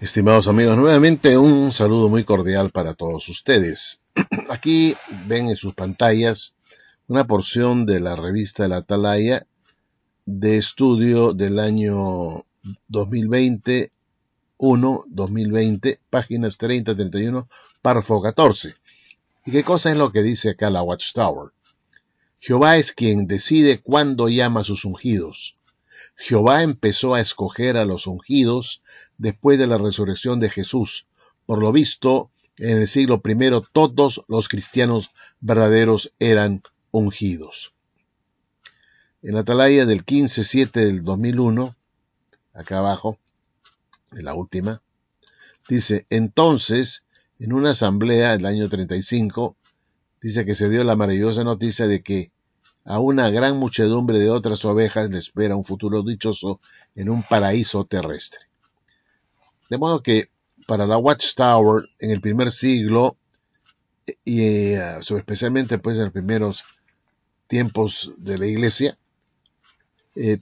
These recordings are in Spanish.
Estimados amigos, nuevamente un saludo muy cordial para todos ustedes. Aquí ven en sus pantallas una porción de la revista La Atalaya de estudio del año 2020, páginas 30-31, párrafo 14. ¿Y qué cosa es lo que dice acá la Watchtower? Jehová es quien decide cuándo llama a sus ungidos. Jehová empezó a escoger a los ungidos después de la resurrección de Jesús. Por lo visto, en el siglo I, todos los cristianos verdaderos eran ungidos. En la Atalaya del 15-7 del 2001, acá abajo, en la última, dice, entonces, en una asamblea del año 35, dice que se dio la maravillosa noticia de que a una gran muchedumbre de otras ovejas le espera un futuro dichoso en un paraíso terrestre. De modo que para la Watchtower en el primer siglo, y especialmente pues en los primeros tiempos de la iglesia,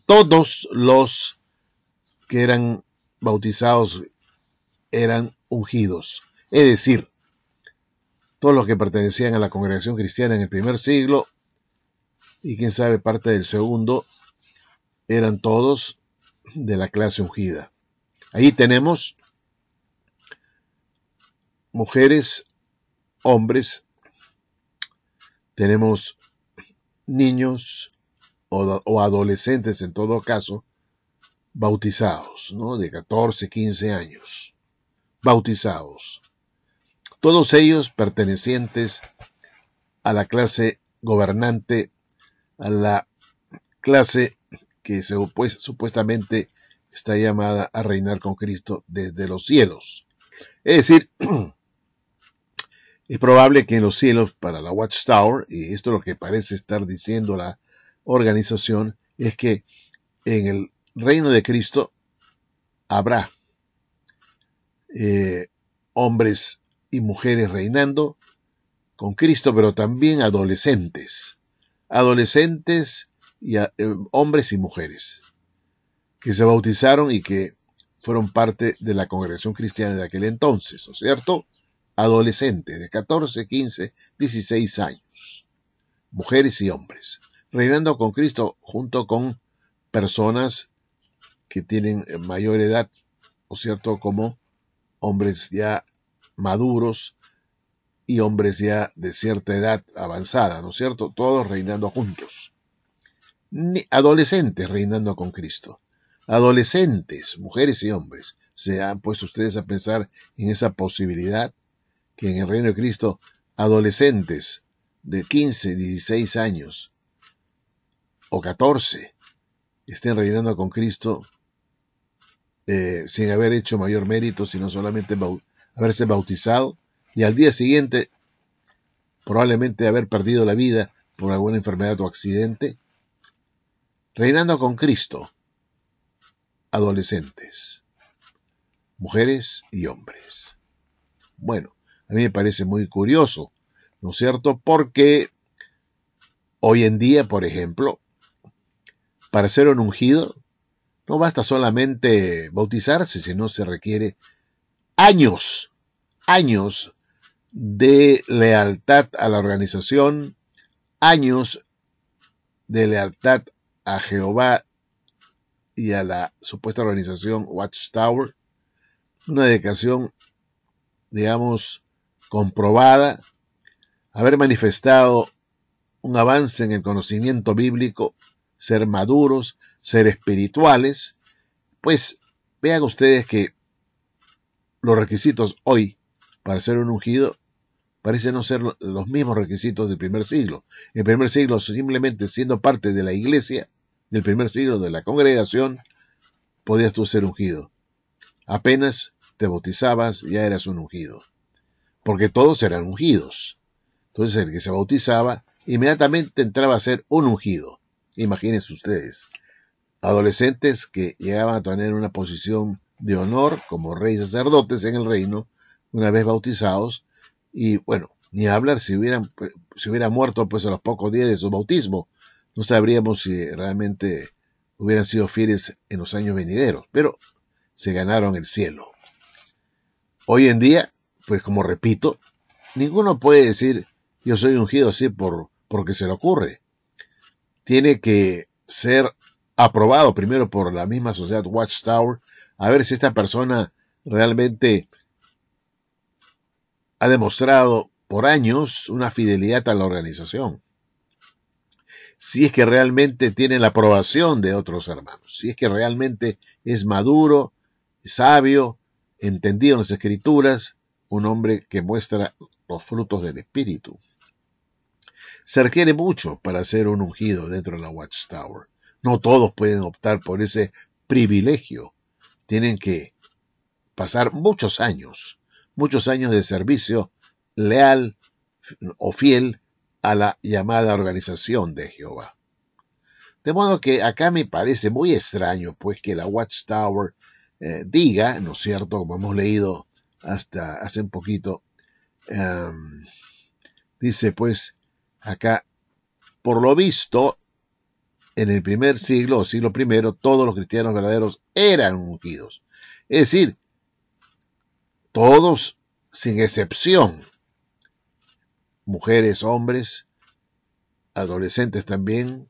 todos los que eran bautizados eran ungidos. Es decir, todos los que pertenecían a la congregación cristiana en el primer siglo, y quién sabe parte del segundo, eran todos de la clase ungida. Ahí tenemos mujeres, hombres, tenemos niños o adolescentes en todo caso, bautizados, ¿no? De 14, 15 años, bautizados. Todos ellos pertenecientes a la clase gobernante, a la clase que supuestamente está llamada a reinar con Cristo desde los cielos. Es decir, es probable que en los cielos para la Watchtower, y esto es lo que parece estar diciendo la organización, es que en el reino de Cristo habrá hombres y mujeres reinando con Cristo, pero también adolescentes y hombres y mujeres que se bautizaron y que fueron parte de la congregación cristiana de aquel entonces, ¿no es cierto? Adolescentes de 14, 15, 16 años, mujeres y hombres, reinando con Cristo junto con personas que tienen mayor edad, ¿no es cierto?, como hombres ya maduros y hombres ya de cierta edad avanzada, ¿no es cierto?, todos reinando juntos. Adolescentes reinando con Cristo. Adolescentes, mujeres y hombres. ¿Se han puesto ustedes a pensar en esa posibilidad? Que en el reino de Cristo, adolescentes de 15, 16 años o 14 estén reinando con Cristo sin haber hecho mayor mérito, sino solamente haberse bautizado y al día siguiente probablemente haber perdido la vida por alguna enfermedad o accidente. Reinando con Cristo, adolescentes, mujeres y hombres. Bueno, a mí me parece muy curioso, ¿no es cierto? Porque hoy en día, por ejemplo, para ser un ungido, no basta solamente bautizarse, sino se requiere años de lealtad a la organización, años de lealtad a Jehová y a la supuesta organización Watchtower, una dedicación, digamos, comprobada, haber manifestado un avance en el conocimiento bíblico, ser maduros, ser espirituales. Pues vean ustedes que los requisitos hoy para ser un ungido parecen no ser los mismos requisitos del primer siglo. En el primer siglo, simplemente siendo parte de la iglesia, del primer siglo de la congregación, podías tú ser ungido. Apenas te bautizabas, ya eras un ungido, porque todos eran ungidos. Entonces el que se bautizaba inmediatamente entraba a ser un ungido. Imagínense ustedes, adolescentes que llegaban a tener una posición de honor como reyes sacerdotes en el reino, una vez bautizados, y bueno, ni hablar si hubiera muerto pues a los pocos días de su bautismo, no sabríamos si realmente hubieran sido fieles en los años venideros, pero se ganaron el cielo. Hoy en día, pues como repito, ninguno puede decir yo soy ungido así porque se le ocurre. Tiene que ser aprobado primero por la misma sociedad Watchtower, a ver si esta persona realmente ha demostrado por años una fidelidad a la organización. Si es que realmente tiene la aprobación de otros hermanos, si es que realmente es maduro, sabio, entendido en las escrituras, un hombre que muestra los frutos del Espíritu. Se requiere mucho para ser un ungido dentro de la Watchtower. No todos pueden optar por ese privilegio. Tienen que pasar muchos años de servicio leal o fiel a la llamada organización de Jehová. De modo que acá me parece muy extraño, pues, que la Watchtower diga, ¿no es cierto?, como hemos leído hasta hace un poquito, dice, pues, acá, por lo visto, en el primer siglo, o siglo primero, todos los cristianos verdaderos eran ungidos. Es decir, todos, sin excepción, mujeres, hombres, adolescentes también,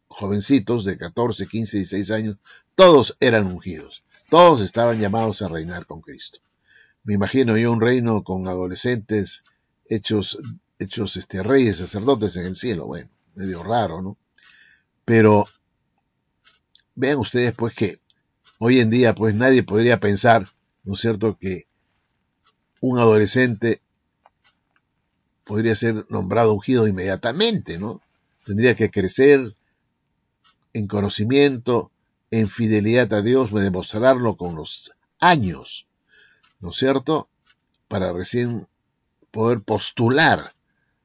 jovencitos de 14, 15, 16 años, todos eran ungidos. Todos estaban llamados a reinar con Cristo. Me imagino yo un reino con adolescentes hechos reyes, sacerdotes en el cielo. Bueno, medio raro, ¿no? Pero vean ustedes, pues, que hoy en día, pues, nadie podría pensar, ¿no es cierto?, que un adolescente podría ser nombrado ungido inmediatamente, ¿no? Tendría que crecer en conocimiento, en fidelidad a Dios, demostrarlo con los años, ¿no es cierto?, para recién poder postular,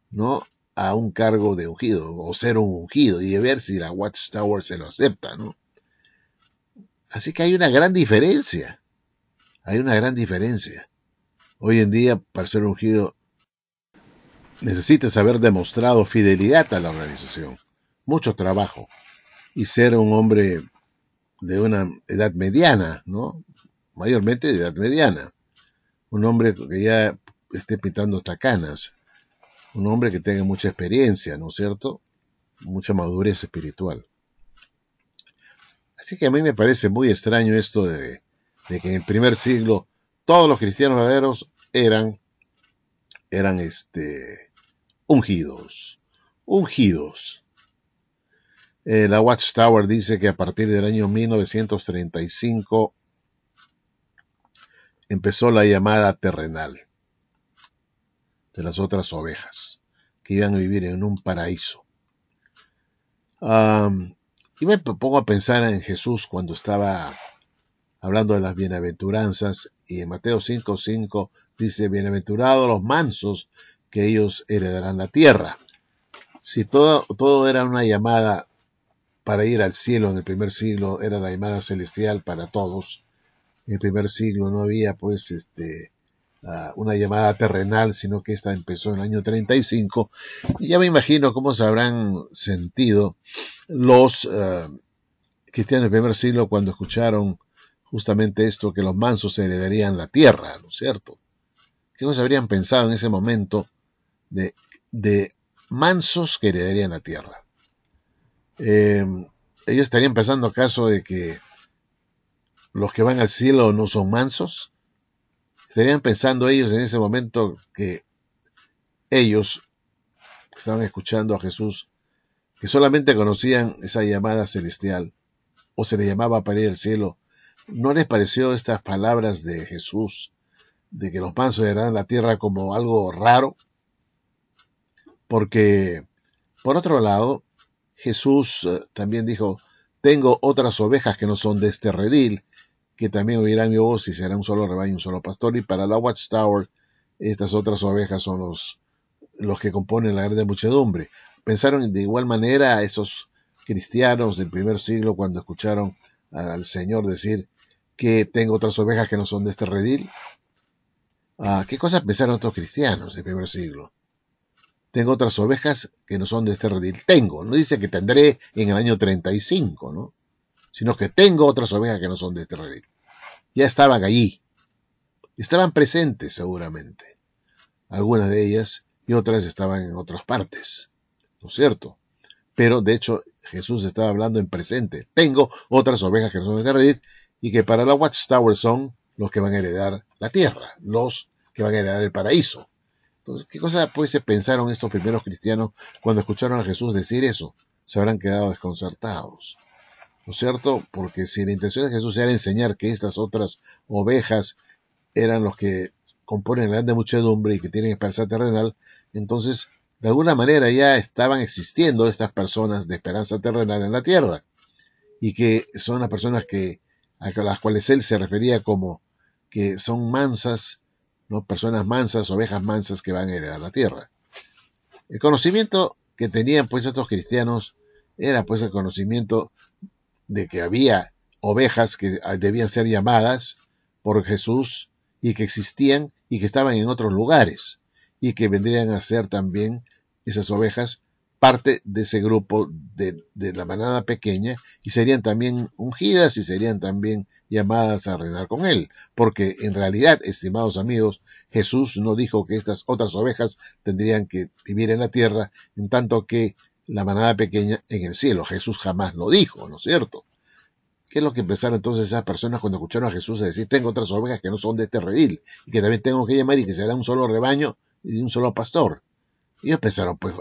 ¿no?, a un cargo de ungido, o ser un ungido, y ver si la Watchtower se lo acepta, ¿no? Así que hay una gran diferencia, Hoy en día, para ser ungido, necesitas haber demostrado fidelidad a la organización, mucho trabajo, y ser un hombre de una edad mediana, ¿no? Mayormente de edad mediana. Un hombre que ya esté pintando hasta canas. Un hombre que tenga mucha experiencia, ¿no es cierto? Mucha madurez espiritual. Así que a mí me parece muy extraño esto de que en el primer siglo todos los cristianos verdaderos eran ungidos. La Watchtower dice que a partir del año 1935 empezó la llamada terrenal de las otras ovejas, que iban a vivir en un paraíso. Y me pongo a pensar en Jesús cuando estaba hablando de las bienaventuranzas, y en Mateo 5:5 dice, bienaventurados los mansos, que ellos heredarán la tierra. Si todo era una llamada para ir al cielo en el primer siglo, era la llamada celestial para todos. En el primer siglo no había, pues, una llamada terrenal, sino que esta empezó en el año 35, y ya me imagino cómo se habrán sentido los cristianos del primer siglo cuando escucharon justamente esto, que los mansos heredarían la tierra, ¿no es cierto? ¿Qué cosas habrían pensado en ese momento de mansos que heredarían la tierra? Ellos estarían pensando acaso de que los que van al cielo no son mansos. Estarían pensando ellos en ese momento que ellos estaban escuchando a Jesús, que solamente conocían esa llamada celestial, o se les llamaba para ir al cielo, ¿no les pareció estas palabras de Jesús, de que los mansos heredarán la tierra, como algo raro? Porque, por otro lado, Jesús también dijo, tengo otras ovejas que no son de este redil, que también oirán mi voz y será un solo rebaño, un solo pastor. Y para la Watchtower, estas otras ovejas son los que componen la grande muchedumbre. Pensaron de igual manera a esos cristianos del primer siglo cuando escucharon al Señor decir que tengo otras ovejas que no son de este redil. ¿Qué cosas pensaron otros cristianos del primer siglo? Tengo otras ovejas que no son de este redil. Tengo, no dice que tendré en el año 35, ¿no? Sino que tengo otras ovejas que no son de este redil. Ya estaban allí. estaban presentes seguramente, algunas de ellas, y otras estaban en otras partes, ¿no es cierto? Pero de hecho Jesús estaba hablando en presente. Tengo otras ovejas que no son de este redil y que para la Watchtower son los que van a heredar la tierra, los que van a heredar el paraíso. Entonces, ¿qué cosa pues se pensaron estos primeros cristianos cuando escucharon a Jesús decir eso? Se habrán quedado desconcertados, ¿no es cierto? Porque si la intención de Jesús era enseñar que estas otras ovejas eran los que componen la grande muchedumbre y que tienen esperanza terrenal, entonces de alguna manera ya estaban existiendo estas personas de esperanza terrenal en la tierra, y que son las personas a las cuales él se refería como que son mansas, ¿no? Personas mansas, ovejas mansas que van a heredar la tierra. El conocimiento que tenían pues estos cristianos era pues el conocimiento de que había ovejas que debían ser llamadas por Jesús y que existían y que estaban en otros lugares y que vendrían a ser también esas ovejas parte de ese grupo de la manada pequeña y serían también ungidas y serían también llamadas a reinar con él, porque en realidad, estimados amigos, Jesús no dijo que estas otras ovejas tendrían que vivir en la tierra, en tanto que la manada pequeña en el cielo. Jesús jamás lo dijo, ¿no es cierto? ¿Qué es lo que pensaron entonces esas personas cuando escucharon a Jesús decir, tengo otras ovejas que no son de este redil y que también tengo que llamar y que será un solo rebaño y un solo pastor? Y ellos pensaron, pues,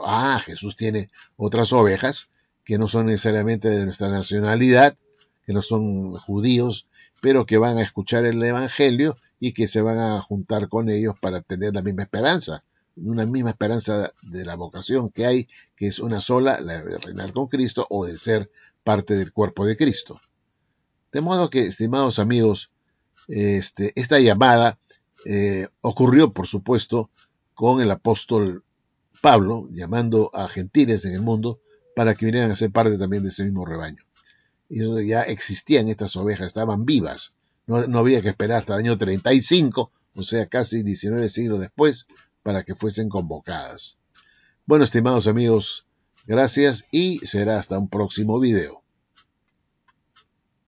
Jesús tiene otras ovejas que no son necesariamente de nuestra nacionalidad, que no son judíos, pero que van a escuchar el Evangelio y que se van a juntar con ellos para tener la misma esperanza, una misma esperanza de la vocación que hay, que es una sola, la de reinar con Cristo o de ser parte del cuerpo de Cristo. De modo que, estimados amigos, esta llamada ocurrió, por supuesto, con el apóstol Pablo, llamando a gentiles en el mundo para que vinieran a ser parte también de ese mismo rebaño. Y ya existían estas ovejas, estaban vivas. No había que esperar hasta el año 35, o sea, casi 19 siglos después, para que fuesen convocadas. Bueno, estimados amigos, gracias y será hasta un próximo video.